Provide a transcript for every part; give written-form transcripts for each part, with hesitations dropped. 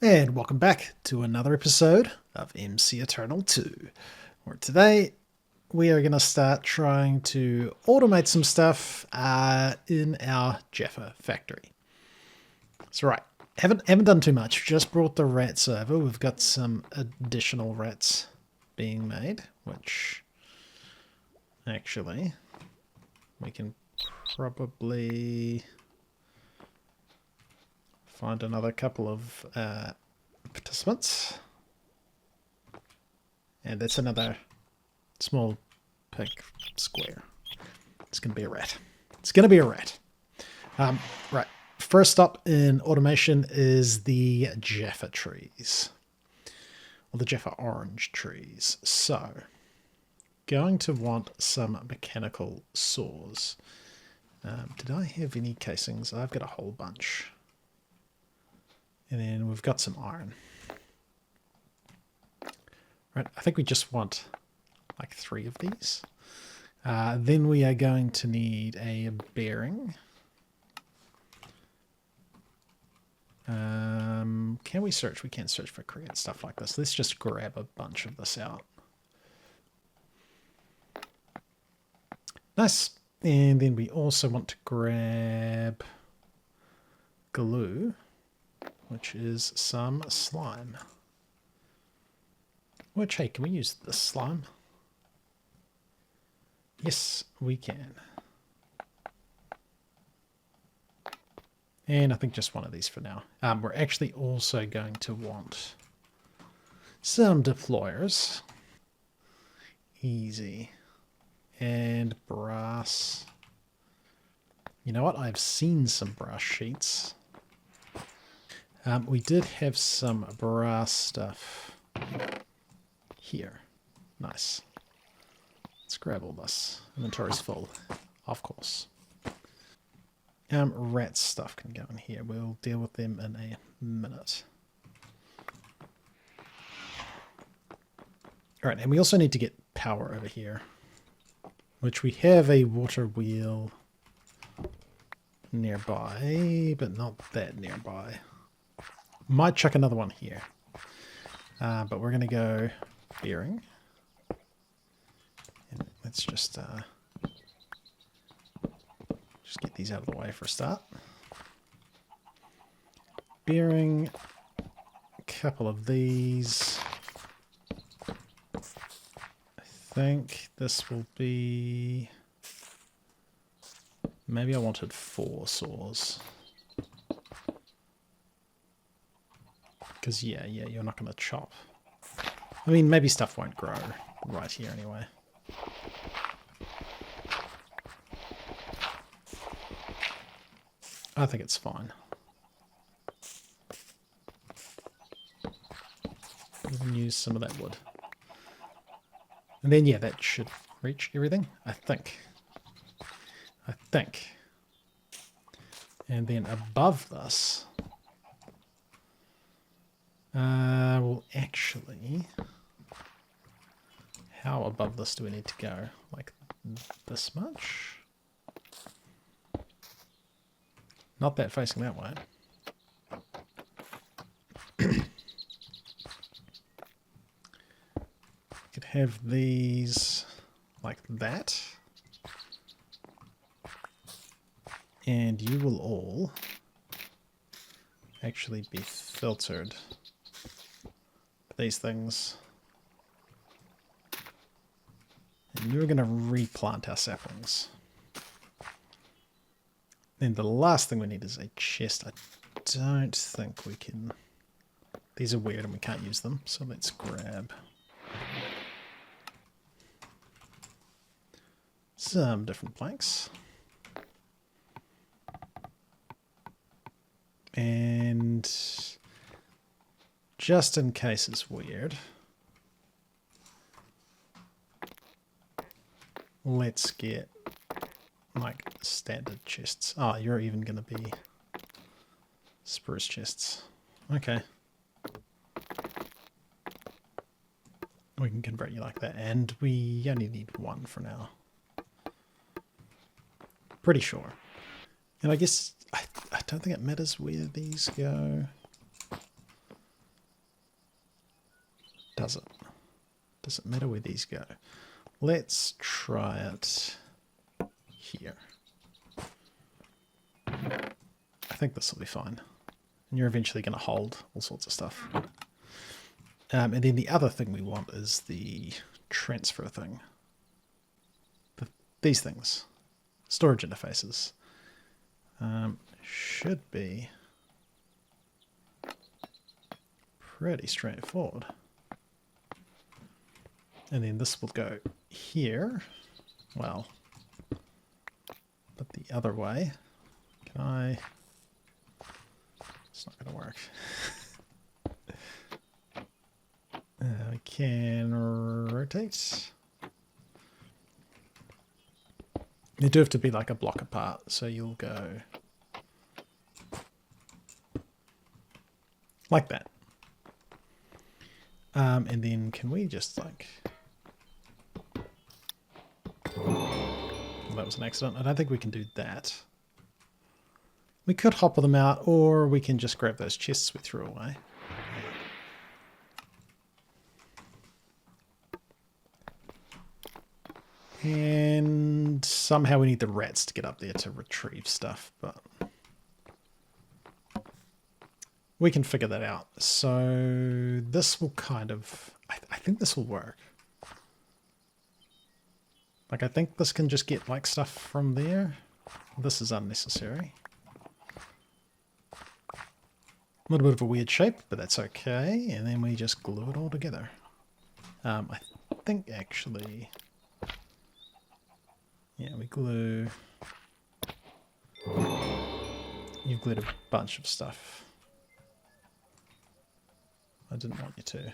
And welcome back to another episode of MCEternal 2, where today we are going to start trying to automate some stuff in our Jaffa factory. That's right. Haven't done too much. Just brought the rats over. We've got some additional rats being made, which actually we can probably find another couple of participants. And that's another small pink square. It's going to be a rat. It's going to be a rat. Right. First up in automation is the Jaffa trees. Or the Jaffa orange trees. So, going to want some mechanical saws. Did I have any casings? I've got a whole bunch. And then we've got some iron. Right, I think we just want like 3 of these. Then we are going to need a bearing. Can we search? We can search for create stuff like this. Let's just grab a bunch of this out. Nice. And then we also want to grab glue, which is some slime. Which, hey, can we use this slime? Yes, we can. And I think just one of these for now. We're actually also going to want some deployers. Easy. And brass. You know what? I've seen some brass sheets. We did have some brass stuff here. Nice. Let's grab all this. Inventory's full. Of course. Rat stuff can go in here. We'll deal with them in a minute. Alright, and we also need to get power over here. Which we have a water wheel nearby, but not that nearby. Might chuck another one here. But we're going to go bearing. And let's just get these out of the way for a start. Bearing, a couple of these. I think this will be... Maybe I wanted 4 saws. Because, yeah, you're not going to chop. I mean, maybe stuff won't grow right here anyway. I think it's fine. We can use some of that wood. And then, yeah, that should reach everything, I think. And then above this... well, actually... How above this do we need to go? Like this much? Not that facing that way. Could have these like that. And you will all actually be filtered. These things. And you're going to replant our saplings. Then the last thing we need is a chest. I don't think we can... These are weird and we can't use them, so let's grab some different planks. And just in case it's weird, let's get like standard chests. Oh, you're even going to be spruce chests. Okay. We can convert you like that. And we only need 1 for now. Pretty sure. And I guess I don't think it matters where these go. does it? Does it matter where these go? Let's try it here. I think this will be fine. And you're eventually going to hold all sorts of stuff. And then the other thing we want is the transfer thing. These things. Storage interfaces. Should be pretty straightforward. And then this will go here. Well, but the other way. Can I? It's not going to work. I can rotate. They do have to be like a block apart, so you'll go like that. And then can we just like... Well, that was an accident. I don't think we can do that. We could hopper them out, or we can just grab those chests we threw away. And somehow we need the rats to get up there to retrieve stuff, but we can figure that out. So this will kind of... I think this will work. Like, I think this can just get like stuff from there. This is unnecessary. A little bit of a weird shape, but that's okay. And then we just glue it all together. I think actually... Yeah, we glue... You've glued a bunch of stuff. I didn't want you to.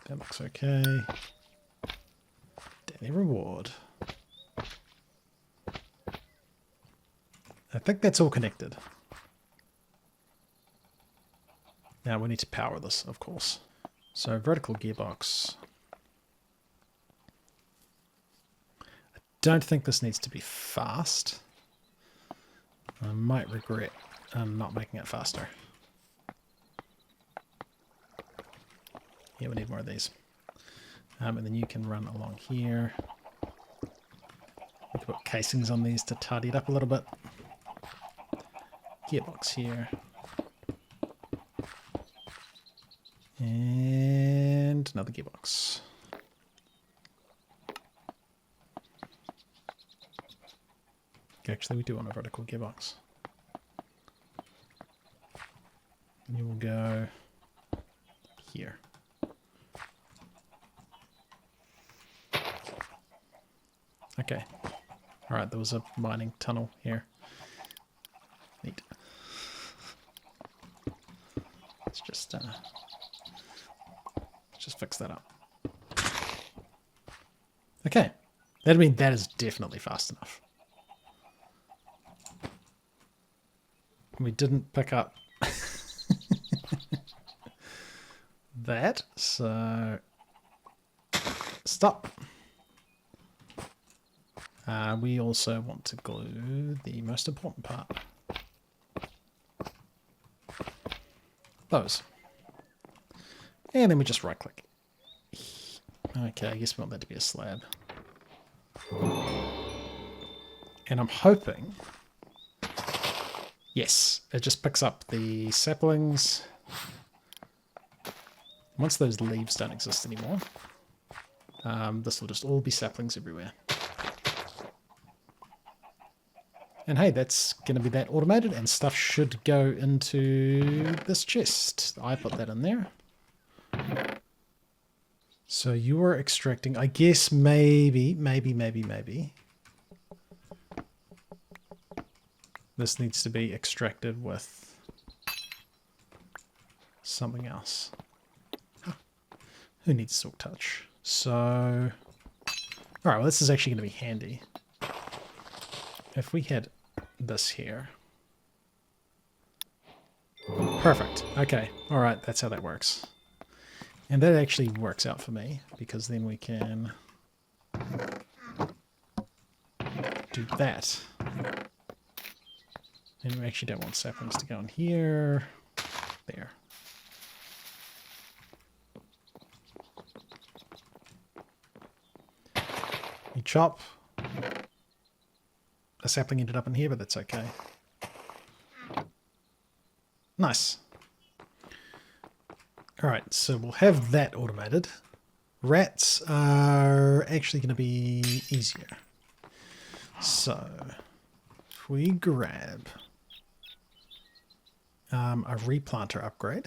That looks okay. Daily reward. I think that's all connected. Now we need to power this, of course. So vertical gearbox. I don't think this needs to be fast. I might regret not making it faster. Yeah, we need more of these. And then you can run along here. We can put casings on these to tidy it up a little bit. Gearbox here. And another gearbox. Actually, we do want a vertical gearbox. You will go here. Okay. Alright, there was a mining tunnel here. Neat. Let's just fix that up. Okay. That means that is definitely fast enough. We didn't pick up that, so stop. We also want to glue the most important part. Those. And then we just right click. Okay, I guess we want that to be a slab. And I'm hoping... Yes, it just picks up the saplings. Once those leaves don't exist anymore, this will just all be saplings everywhere. And hey, that's going to be that automated, and stuff should go into this chest. I put that in there. So you are extracting, I guess maybe. This needs to be extracted with something else. Huh. Who needs Silk Touch? So, alright, well this is actually going to be handy. If we had this here. Perfect. Okay. Alright, that's how that works. And that actually works out for me, because then we can do that. And we actually don't want saplings to go in here. There. You chop. A sapling ended up in here, but that's okay. Nice. Alright, so we'll have that automated. Rats are actually going to be easier. So, if we grab a replanter upgrade.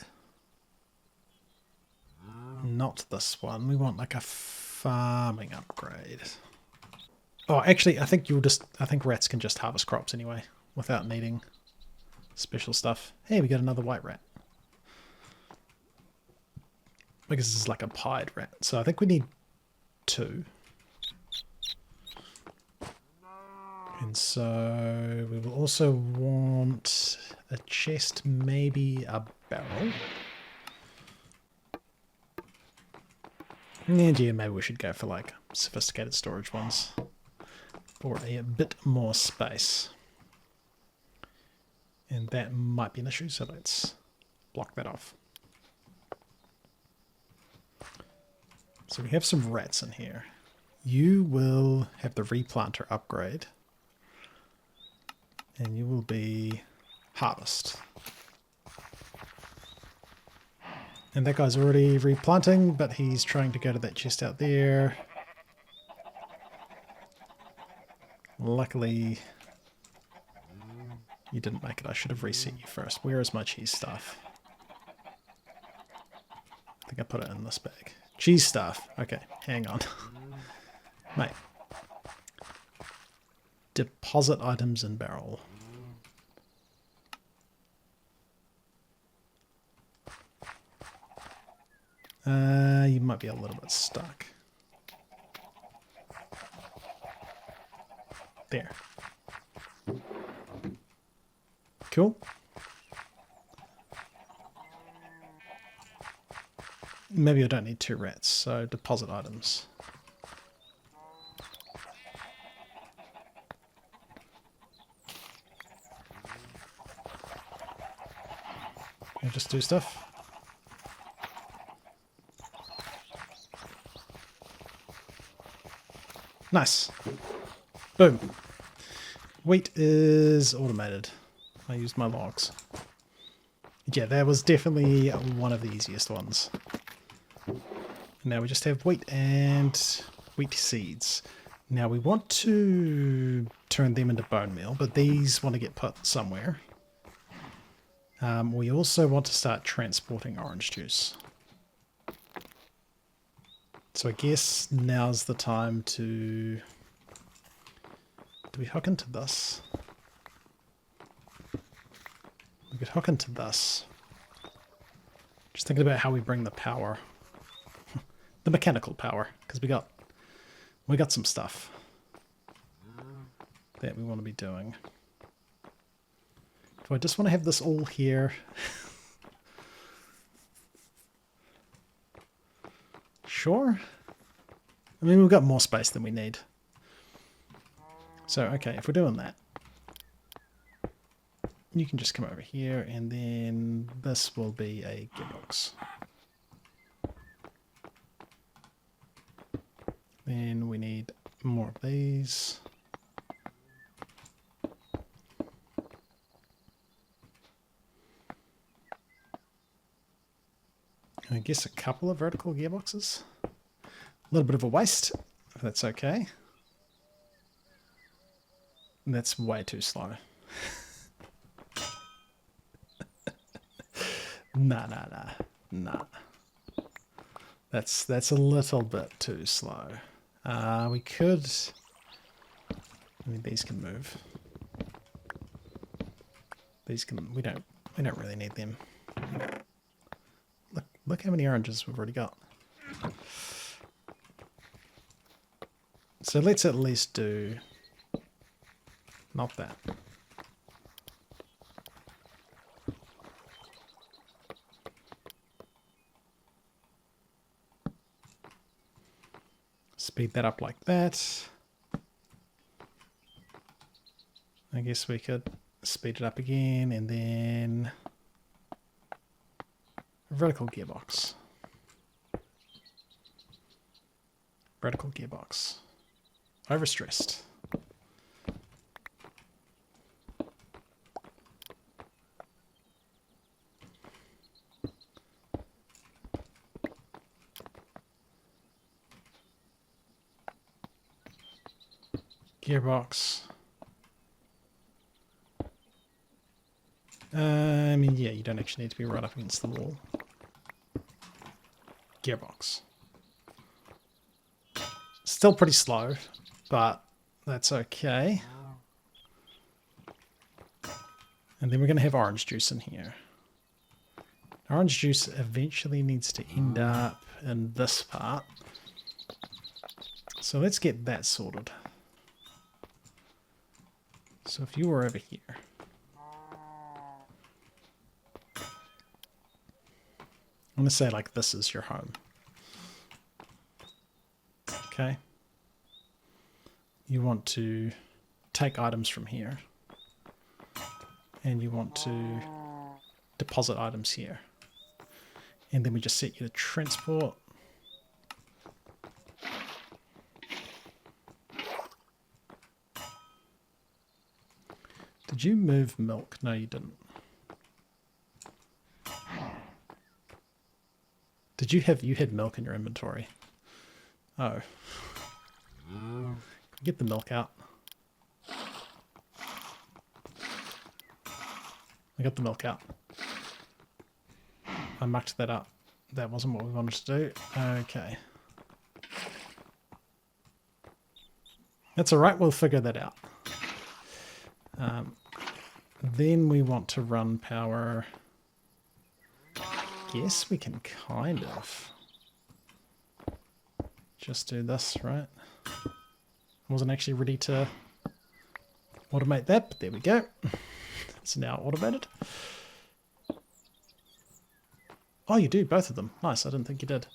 Not this one. We want like a farming upgrade. Oh, actually, I think rats can just harvest crops anyway, without needing special stuff. Hey, we got another white rat. Because this is like a pied rat. So I think we need 2. And so we will also want a chest, maybe a barrel. And yeah, maybe we should go for like sophisticated storage ones. For a bit more space. And that might be an issue, so let's block that off. So we have some rats in here. You will have the replanter upgrade. And you will be harvest. And that guy's already replanting, but he's trying to go to that chest out there. Luckily, you didn't make it. I should have reset you first. Where is my cheese stuff? I think I put it in this bag. Cheese stuff. Okay, hang on. Mate. Deposit items in barrel. You might be a little bit stuck. There. Cool. Maybe I don't need 2 rats, so deposit items. And just do stuff. Nice. Boom. Wheat is automated. I used my logs. Yeah, that was definitely one of the easiest ones. Now we just have wheat and wheat seeds. Now we want to turn them into bone meal, but these want to get put somewhere. We also want to start transporting orange juice. So I guess now's the time to... Do we hook into this? We could hook into this. Just thinking about how we bring the power. The mechanical power, because we got some stuff that we want to be doing. Do I just want to have this all here? Sure. I mean, we've got more space than we need. So, okay, if we're doing that, you can just come over here, and then this will be a gearbox. Then we need more of these. I guess a couple of vertical gearboxes. A little bit of a waste, if that's okay. That's way too slow. Nah. That's a little bit too slow. We could... I mean, these can move. These can... We don't really need them. Look how many oranges we've already got. So let's at least do... Not that. Speed that up like that. I guess we could speed it up again and then vertical gearbox. Vertical gearbox. Overstressed. Gearbox. I mean, yeah, you don't actually need to be right up against the wall. Gearbox. Still pretty slow, but that's okay. And then we're going to have orange juice in here. Orange juice eventually needs to end up in this part. So let's get that sorted. So if you were over here. I'm going to say like this is your home. Okay. You want to take items from here. And you want to deposit items here. And then we just set you to transport. Did you move milk? No, you didn't. Did you had milk in your inventory? Oh. Get the milk out. I got the milk out. I mucked that up. That wasn't what we wanted to do. Okay. That's alright, we'll figure that out. Then we want to run power. Guess we can kind of just do this, right? I wasn't actually ready to automate that, but there we go. It's now automated. Oh, you do both of them. Nice, I didn't think you did.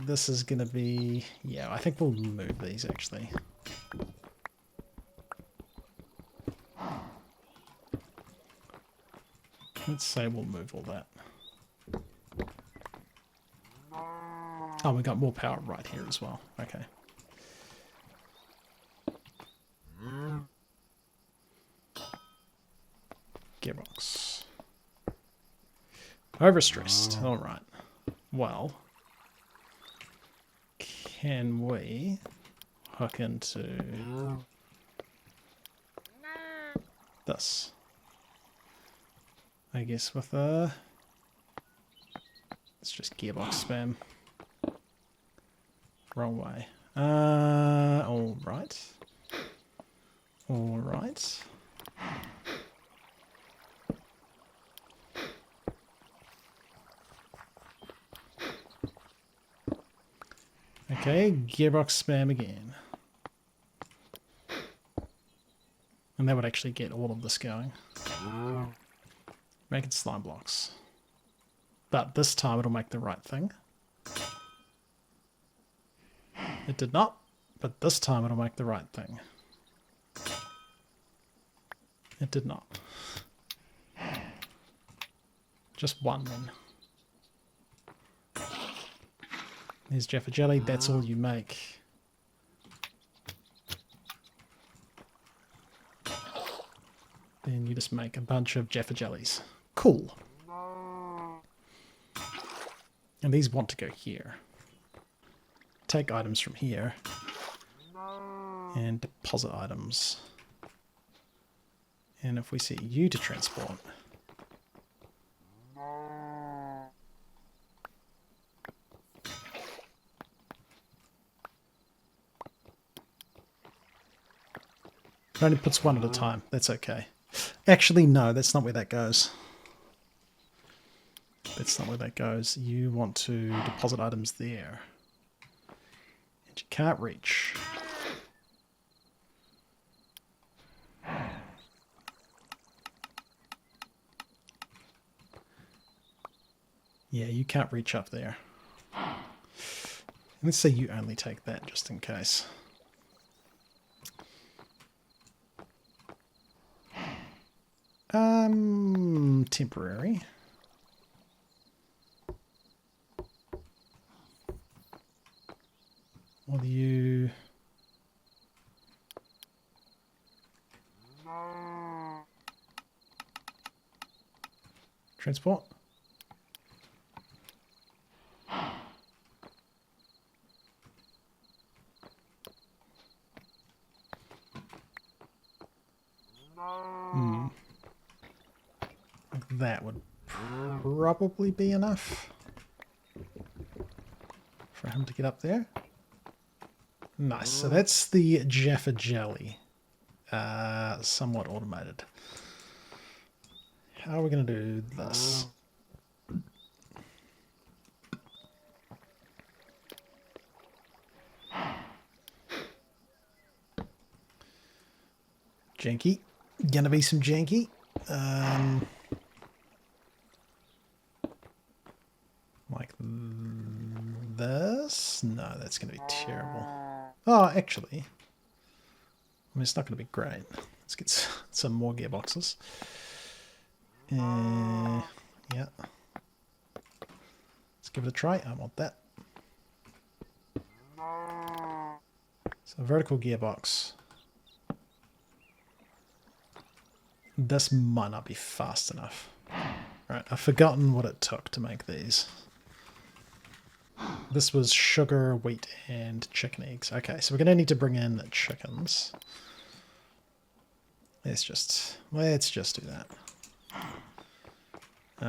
This is going to be... Yeah, I think we'll move these actually. Let's say we'll move all that. Oh, we got more power right here as well. Okay. Gearbox. Overstressed. All right. Well, can we hook into this? I guess with a... It's just gearbox spam. Wrong way. All right. All right. Okay, gearbox spam again. And that would actually get all of this going. Make it slime blocks. But this time it'll make the right thing. It did not, but this time it'll make the right thing. It did not. Just one then. There's Jaffa jelly, that's all you make. Then you just make a bunch of Jaffa jellies. Cool. And these want to go here. Take items from here. And deposit items. And if we set you to transport. It only puts one at a time. That's okay. Actually, no, that's not where that goes. That's not where that goes. You want to deposit items there. And you can't reach. Yeah, you can't reach up there. Let's say you only take that just in case. Temporary. Will you... Transport? That would probably be enough for him to get up there. Nice. So that's the Jaffa jelly. Somewhat automated. How are we going to do this? Janky. Gonna be some janky. Like this? No, that's going to be terrible. Oh, actually, I mean, it's not going to be great. Let's get some more gearboxes. Yeah. Let's give it a try. I want that. So, vertical gearbox. This might not be fast enough. Right, I've forgotten what it took to make these. This was sugar, wheat, and chicken eggs. Okay, so we're going to need to bring in chickens. Let's just do that.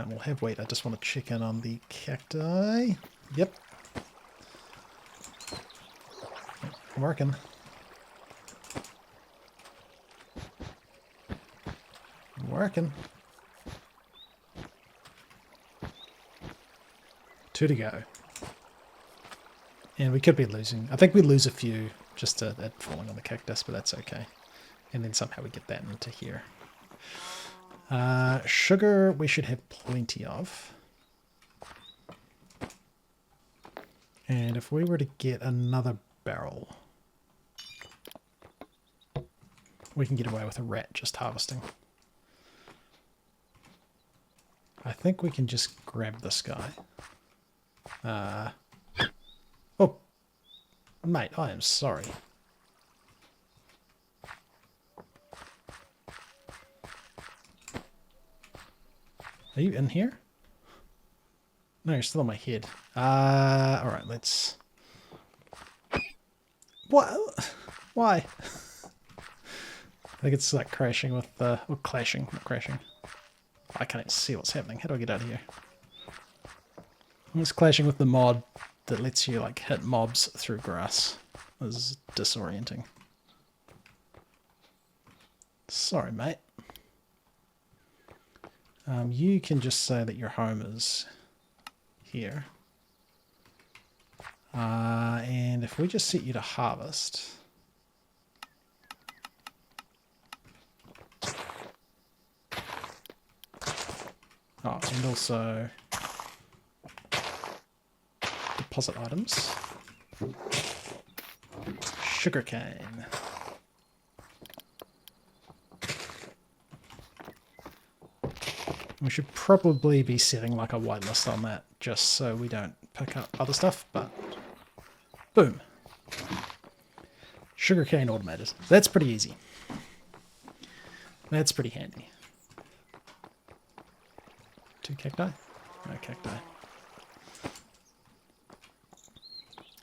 We'll have wheat. I just want to check in on the cacti. Yep. Working. Working. 2 to go. And we could be losing. I think we lose a few just at falling on the cactus, but that's okay. And then somehow we get that into here. Sugar we should have plenty of. And if we were to get another barrel, we can get away with a rat just harvesting. I think we can just grab this guy. Oh, mate, I am sorry. Are you in here? No, you're still on my head. Alright, let's... What? Why? I think it's like crashing with the... Or clashing, not crashing. I can't see what's happening. How do I get out of here? It's clashing with the mod that lets you like hit mobs through grass. This is disorienting. Sorry, mate. You can just say that your home is here. And if we just set you to harvest... Oh, and also deposit items. Sugarcane. We should probably be setting like a whitelist on that just so we don't pick up other stuff, but boom. Sugarcane automated. That's pretty easy. That's pretty handy. 2 cacti? No cacti.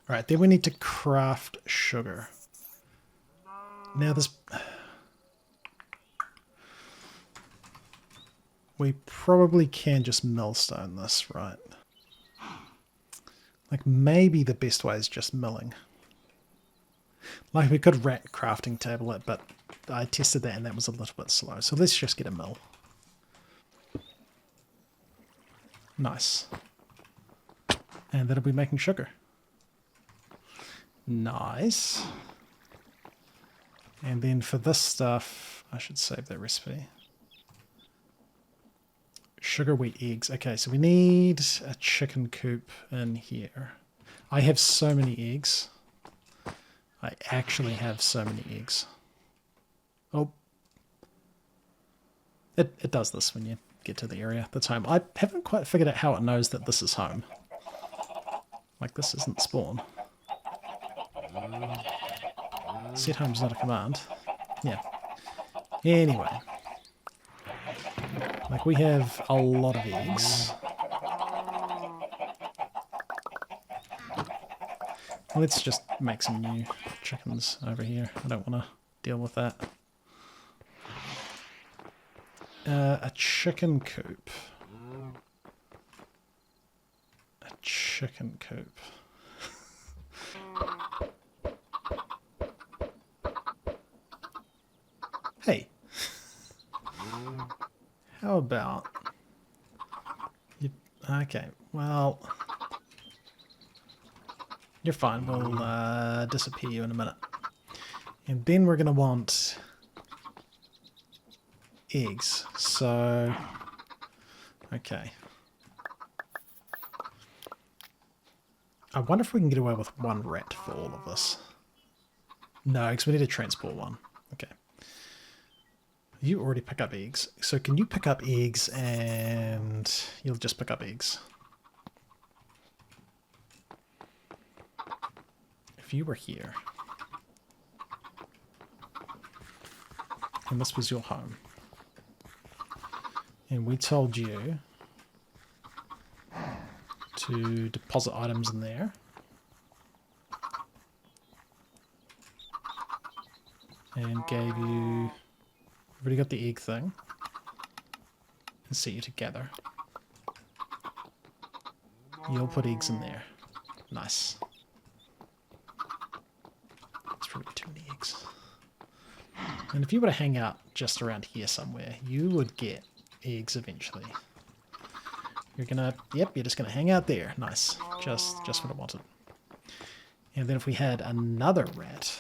Alright, then we need to craft sugar. Now this... We probably can just millstone this, right? Like, maybe the best way is just milling. Like, we could rat crafting table it, but I tested that and that was a little bit slow. So let's just get a mill. Nice. And that'll be making sugar. Nice. And then for this stuff, I should save that recipe. Sugar, wheat, eggs. Okay, so we need a chicken coop in here. I have so many eggs. I actually have so many eggs. Oh. It does this when you get to the area that's home. I haven't quite figured out how it knows that this is home. Like, this isn't spawn. Set home's not a command. Yeah. Anyway. Like, we have a lot of eggs. Let's just make some new chickens over here. I don't want to deal with that. A chicken coop. A chicken coop. Hey. How about... You, okay, well... You're fine. We'll disappear you in a minute. And then we're going to want eggs. So, okay. I wonder if we can get away with one rat for all of this. No, because we need to transport one. Okay. You already pick up eggs. So can you pick up eggs and you'll just pick up eggs? If you were here, and this was your home, and we told you to deposit items in there, and gave you, we've already got the egg thing, and set you to gather, you'll put eggs in there. Nice. Probably too many eggs. And if you were to hang out just around here somewhere, you would get eggs eventually. You're gonna, yep, you're just gonna hang out there. Nice. Just what I wanted. And then if we had another rat,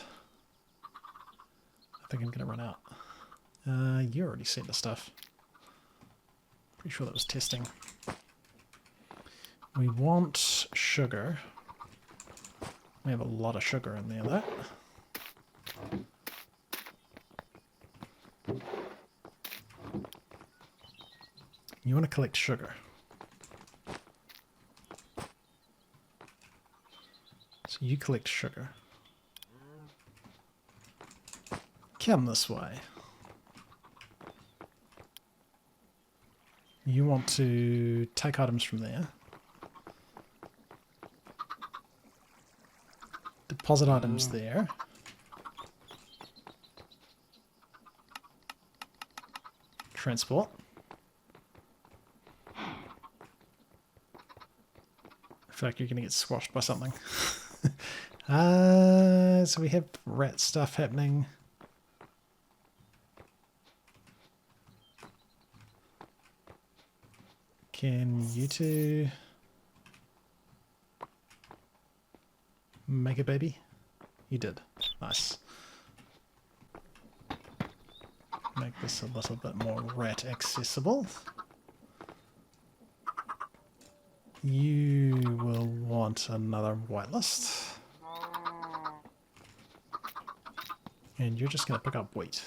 I think I'm gonna run out. You already sent the stuff. Pretty sure that was testing. We want sugar. We have a lot of sugar in there, though. You want to collect sugar. So you collect sugar. Come this way. You want to take items from there. Deposit items there. Transport. I feel like you're going to get squashed by something. So we have rat stuff happening. Can you two make a baby? You did. Nice. Make this a little bit more rat accessible. You will want another whitelist. And you're just going to pick up wheat.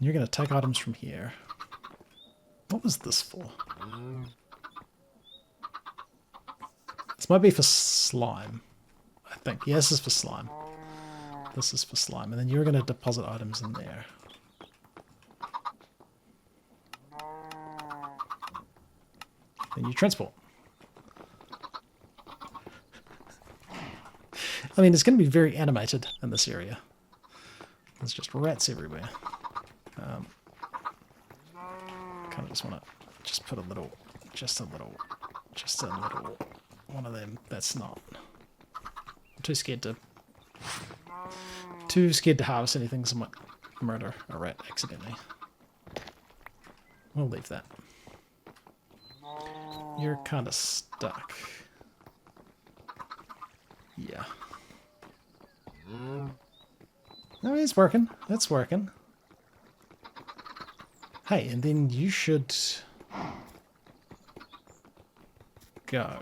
You're going to take items from here. What was this for? This might be for slime, I think. Yeah, this is for slime. This is for slime. And then you're going to deposit items in there. Then you transport. I mean, it's going to be very animated in this area. There's just rats everywhere. Kind of just want to just put a little one of them. That's not. I'm too scared to harvest anything, so I might murder a rat accidentally. We'll leave that. You're kind of stuck. Yeah. No, it's working. It's working. Hey, and then you should go.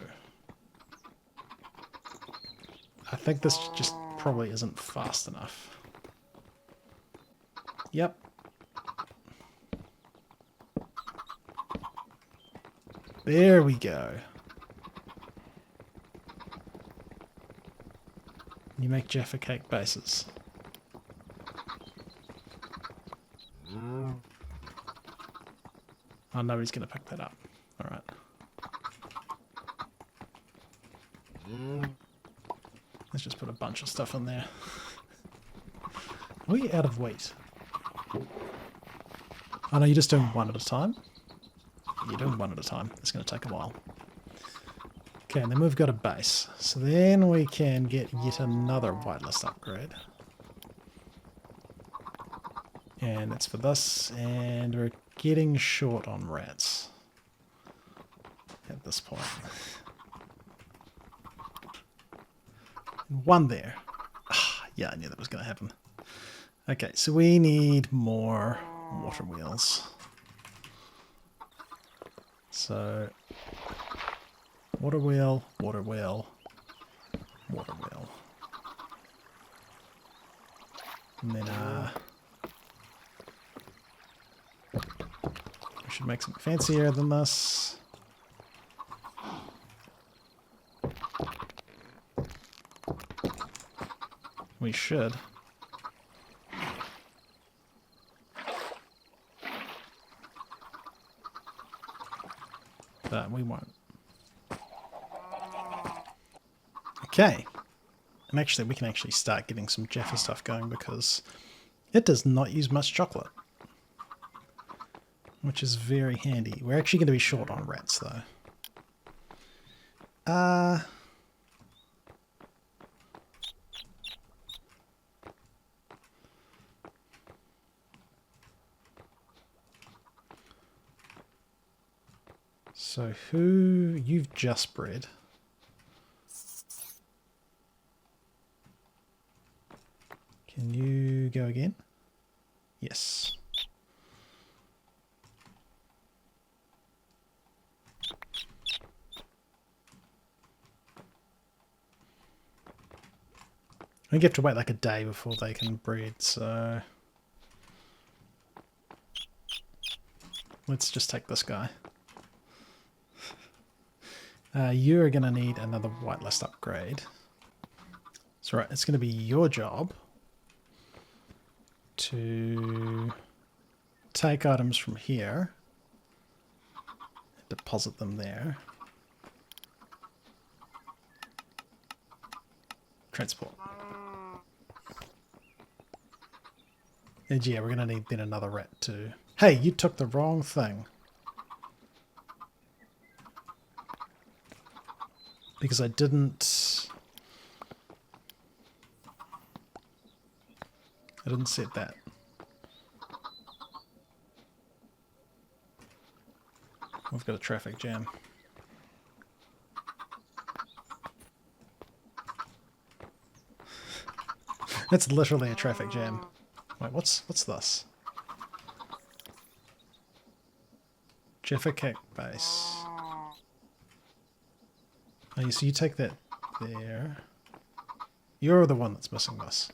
I think this just probably isn't fast enough. Yep. There we go. You make Jaffa cake bases. Oh, nobody's going to pick that up. Alright. Let's just put a bunch of stuff in there. Are we out of wheat? Oh no, you're just doing one at a time? You're doing one at a time. It's going to take a while. Okay, and then we've got a base. So then we can get yet another whitelist upgrade. And it's for this, and we're getting short on rats at this point. One there. Yeah, I knew that was going to happen. Okay, so we need more water wheels. So, water wheel, water wheel, water wheel. And then, we should make something fancier than this. We should. But we won't. Okay. And actually, we can actually start getting some Jaffa stuff going because it does not use much chocolate. Which is very handy. We're actually going to be short on rats, though. So who you've just bred? Can you go again? Yes. I think you have to wait like a day before they can breed, so let's just take this guy. You're going to need another whitelist upgrade. So right, it's going to be your job to take items from here, deposit them there, transport. And yeah, we're going to need then another rat too. Hey, you took the wrong thing. Because I didn't set that. We've got a traffic jam. It's literally a traffic jam. Wait, what's this? Jaffa cake base. Oh, so you take that there. You're the one that's missing this.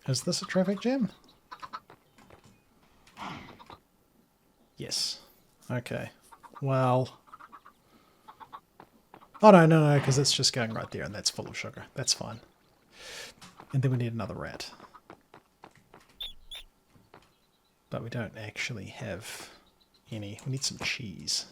Is this a traffic jam? Yes. Okay. Well. Oh, no, because it's just going right there and that's full of sugar. That's fine. And then we need another rat. But we don't actually have any. We need some cheese.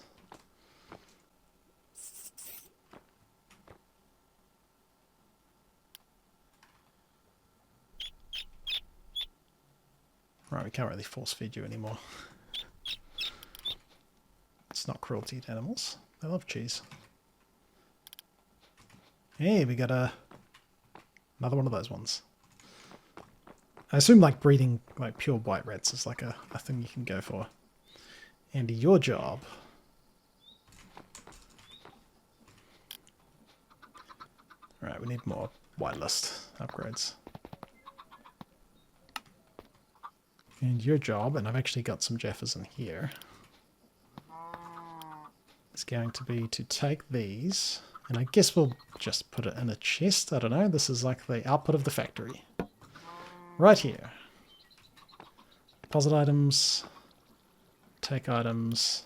Right, we can't really force feed you anymore. It's not cruelty to animals. They love cheese. Hey, we got another one of those ones. I assume like breeding like pure white rats is like a thing you can go for. And your job Alright, we need more whitelist upgrades. And your job, and I've actually got some Jaffas in here. is going to be to take these, and I guess we'll just put it in a chest. I don't know. This is like the output of the factory. Right here. Deposit items. Take items.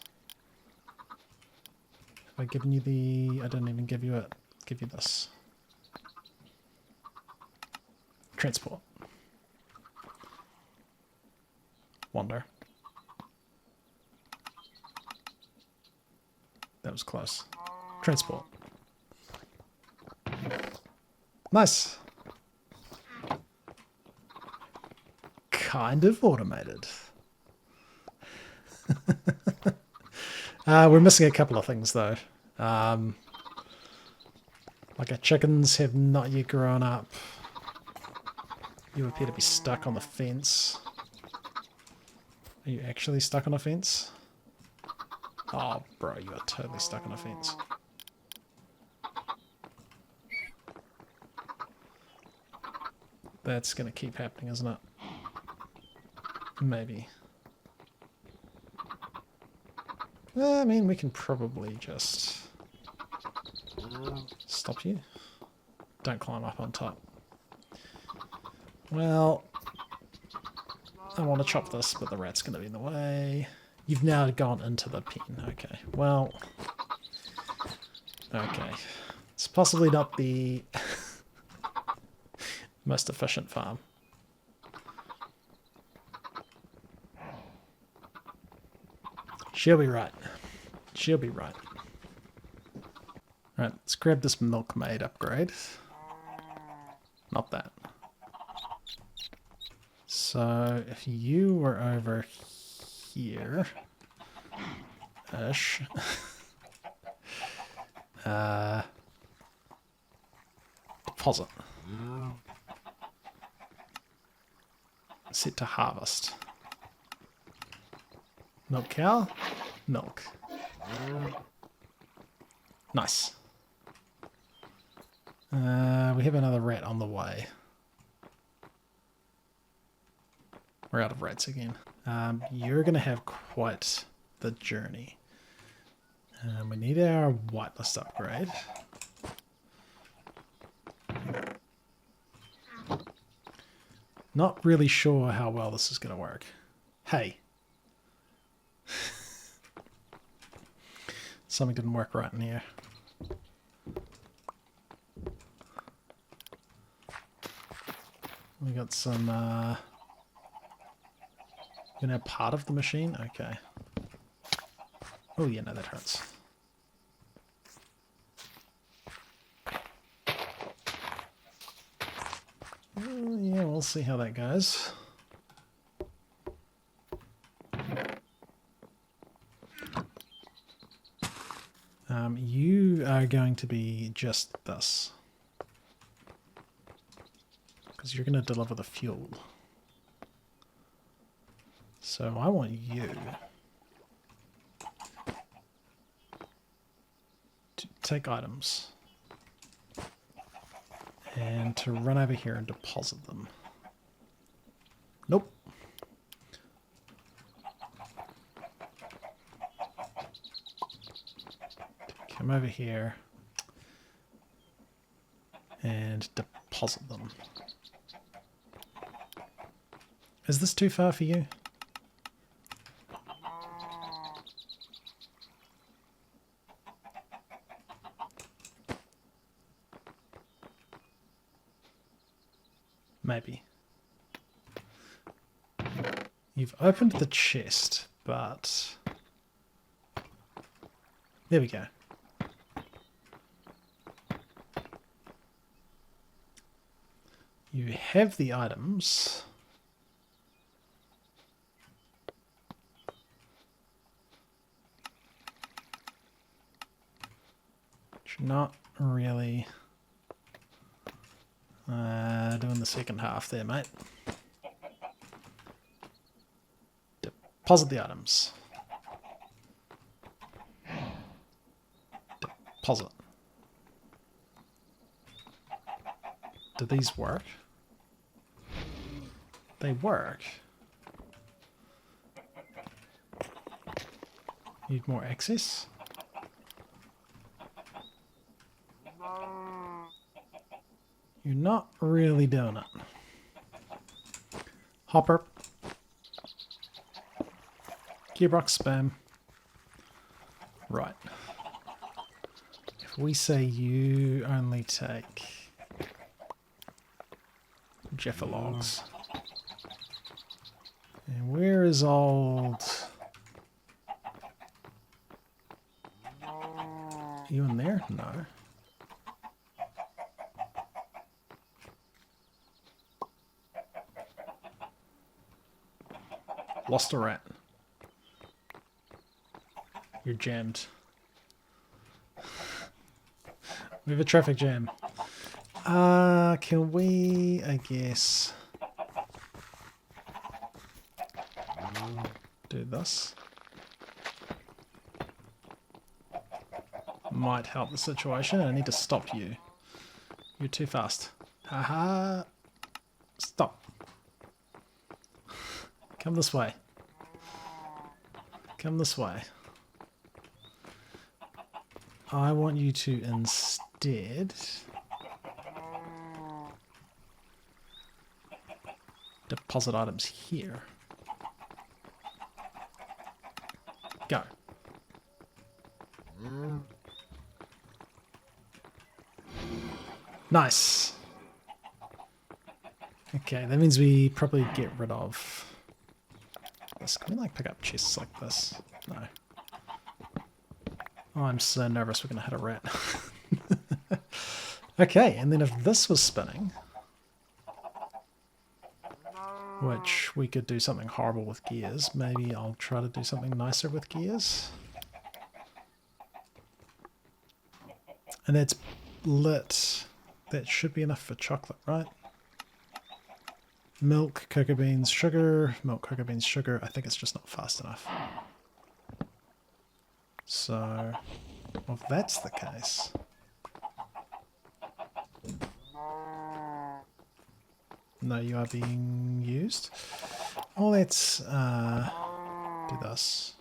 Have I given you the... I didn't even give you it. Give you this. Transport. Wander. That was close. Transport. Nice. Kind of automated. We're missing a couple of things though. Like our chickens have not yet grown up. You appear to be stuck on the fence. Are you actually stuck on a fence? Oh, bro, you are totally stuck on a fence. That's going to keep happening, isn't it? Maybe. I mean, we can probably just stop you. Don't climb up on top. Well, I want to chop this, but the rat's going to be in the way. You've now gone into the pen. Okay, well... Okay. It's possibly not the most efficient farm. She'll be right. She'll be right. Alright, let's grab this milkmaid upgrade. Not that. So, if you were over here... ish. Deposit. Set to harvest. Milk cow. Milk. Nice. We have another rat on the way. We're out of rats again. You're going to have quite the journey. We need our whitelist upgrade. Not really sure how well this is going to work. Hey. Something didn't work right in here. We got some, you know, part of the machine? Okay. Oh yeah, no, that hurts. Yeah, we'll see how that goes. You are going to be just this. Because you're going to deliver the fuel. So I want you to take items and to run over here and deposit them. Nope. Come over here and deposit them. Is this too far for you? Maybe. You've opened the chest, but... There we go. You have the items. Which are not really doing the second half there, mate. Deposit the items. Deposit. Do these work? They work. Need more access? You're not really doing it. Hopper. Gearbox spam. Right. If we say you only take Jaffa logs. And where is old... You in there? No. Lost a rat. You're jammed. We have a traffic jam. Can we, I guess, do this? Might help the situation. I need to stop you. You're too fast. Haha. Stop. Come this way. Come this way. I want you to instead deposit items here. Go. Nice. Okay, that means we probably get rid of this. Can we like pick up chests like this? No. Oh, I'm so nervous we're going to hit a rat. Okay, and then if this was spinning, which we could do something horrible with gears, maybe I'll try to do something nicer with gears. And that's lit. That should be enough for chocolate, right? Milk, cocoa beans, sugar. Milk, cocoa beans, sugar. I think it's just not fast enough. So, well, if that's the case... No, you are being used. Oh, let's do this.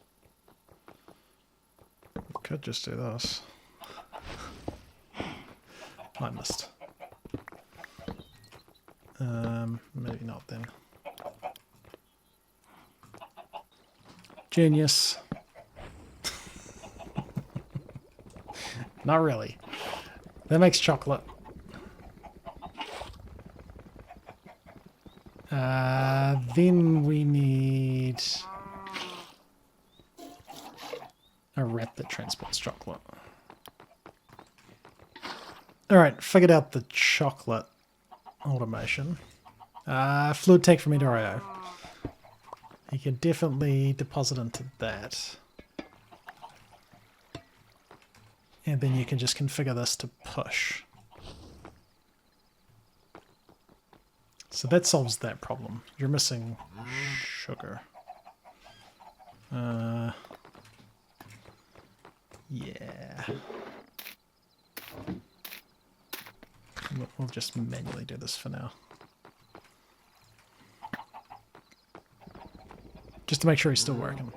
We could just do this. I missed. Maybe not then. Genius. Not really. That makes chocolate. Then we need a rat that transports chocolate. Alright, figured out the chocolate automation. Fluid take from Edorio. You can definitely deposit into that. And then you can just configure this to push. So that solves that problem. You're missing sugar. Yeah. We'll just manually do this for now. Just to make sure he's still working.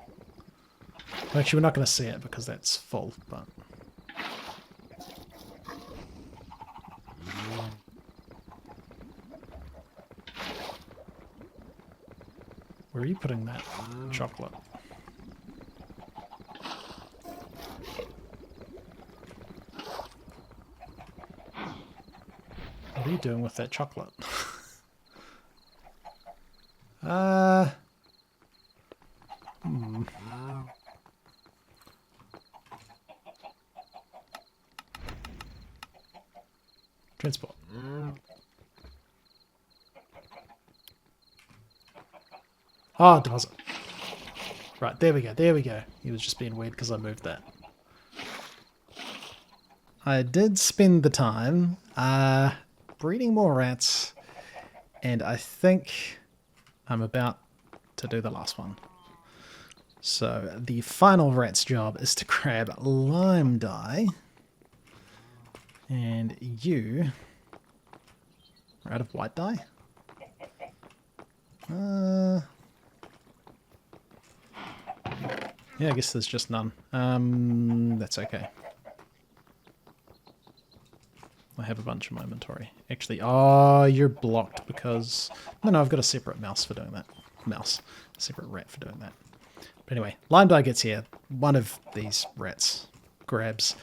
Actually, we're not going to see it because that's full, but... Where are you putting that chocolate? What are you doing with that chocolate? Transport. Oh, deposit. Right, there we go, there we go. He was just being weird because I moved that. I did spend the time breeding more rats, and I think I'm about to do the last one. So the final rat's job is to grab lime dye, and you are out of white dye. Yeah, I guess there's just none. That's okay. I have a bunch in my inventory. Actually, oh, you're blocked because... No, I've got a separate mouse for doing that. A separate rat for doing that. But anyway, lime dye gets here. One of these rats grabs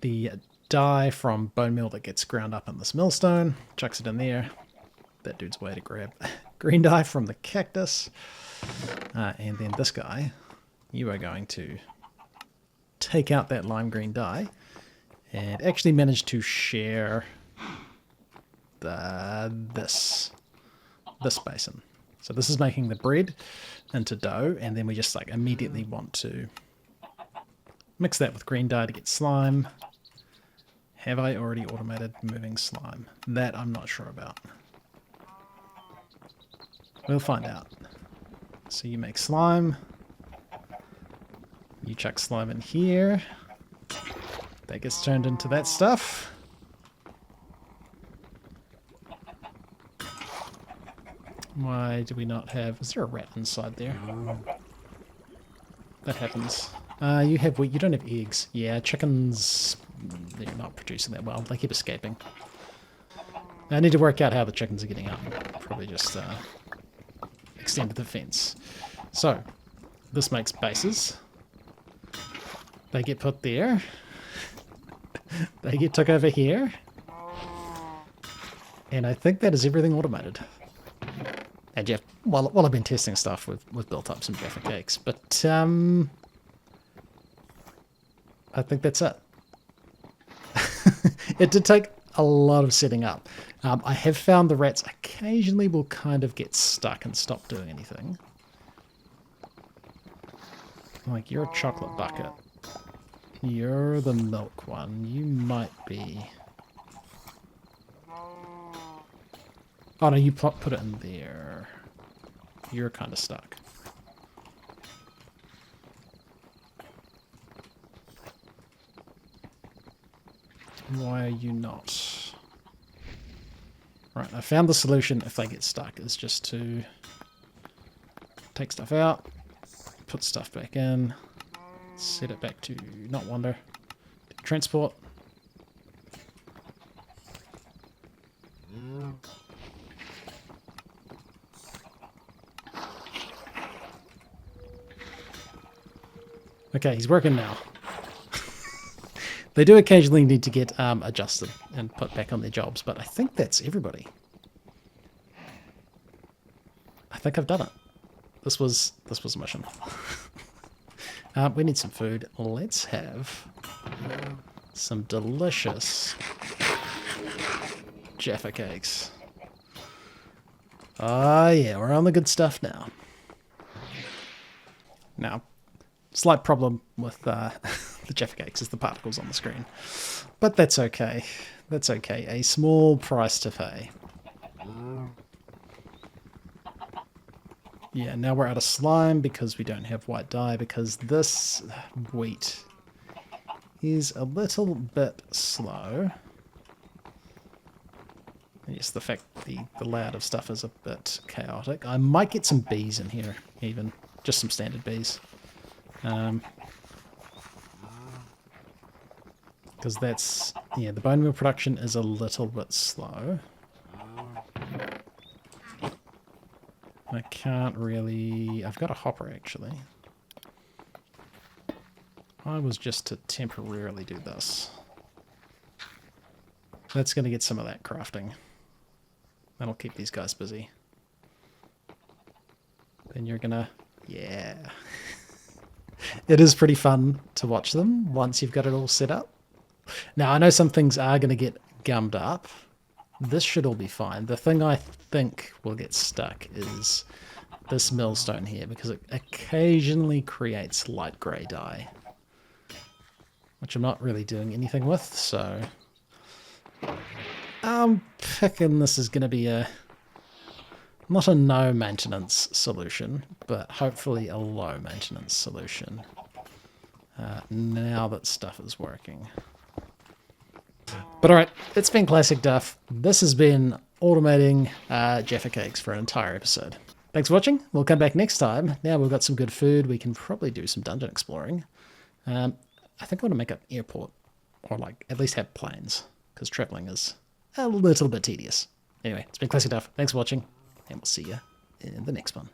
the dye from bone meal that gets ground up in this millstone, chucks it in there. That dude's way to grab green dye from the cactus. And then this guy, you are going to take out that lime green dye and actually manage to share this basin. So this is making the bread into dough, and then we just like immediately want to mix that with green dye to get slime. Have I already automated moving slime? That I'm not sure about. We'll find out. So you make slime. You chuck slime in here. That gets turned into that stuff. Why do we not have... Is there a rat inside there? That happens. You have wheat. You don't have eggs. Yeah, chickens... They're not producing that well. They keep escaping. I need to work out how the chickens are getting up. Probably just extend the fence. So, this makes bases. They get put there. They get took over here. And I think that is everything automated. And Jeff, well, I've been testing stuff, we've built up some Jaffa cakes, but I think that's it. It did take a lot of setting up. I have found the rats occasionally will kind of get stuck and stop doing anything. Like, you're a chocolate bucket. You're the milk one. You might be... Oh no, you put it in there. You're kind of stuck. Why are you not? Right, I found the solution if they get stuck is just to take stuff out, put stuff back in, set it back to not wander, transport. Okay, he's working now. They do occasionally need to get adjusted and put back on their jobs, but I think that's everybody. I think I've done it. This was a mission. We need some food. Let's have some delicious Jaffa cakes. Oh yeah, we're on the good stuff now. Now, slight problem with the Jaffa cakes is the particles on the screen. But that's okay. That's okay. A small price to pay. Yeah, now we're out of slime because we don't have white dye, because this wheat is a little bit slow. Yes, the fact the layout of stuff is a bit chaotic. I might get some bees in here, even. Just some standard bees. Because that's... Yeah, the bone meal production is a little bit slow. I can't really... I've got a hopper, actually. I was just to temporarily do this. That's going to get some of that crafting. That'll keep these guys busy. Then you're going to... Yeah. It is pretty fun to watch them once you've got it all set up. Now, I know some things are going to get gummed up. This should all be fine. The thing I think will get stuck is this millstone here, because it occasionally creates light grey dye, which I'm not really doing anything with, so I'm picking this is going to be a not a no maintenance solution, but hopefully a low maintenance solution now that stuff is working. But alright, it's been ClassicDuff. This has been automating Jaffa cakes for an entire episode. Thanks for watching. We'll come back next time. Now we've got some good food. We can probably do some dungeon exploring. I think I want to make an airport, or like at least have planes, because traveling is a little bit tedious. Anyway, it's been ClassicDuff. Thanks for watching, and we'll see you in the next one.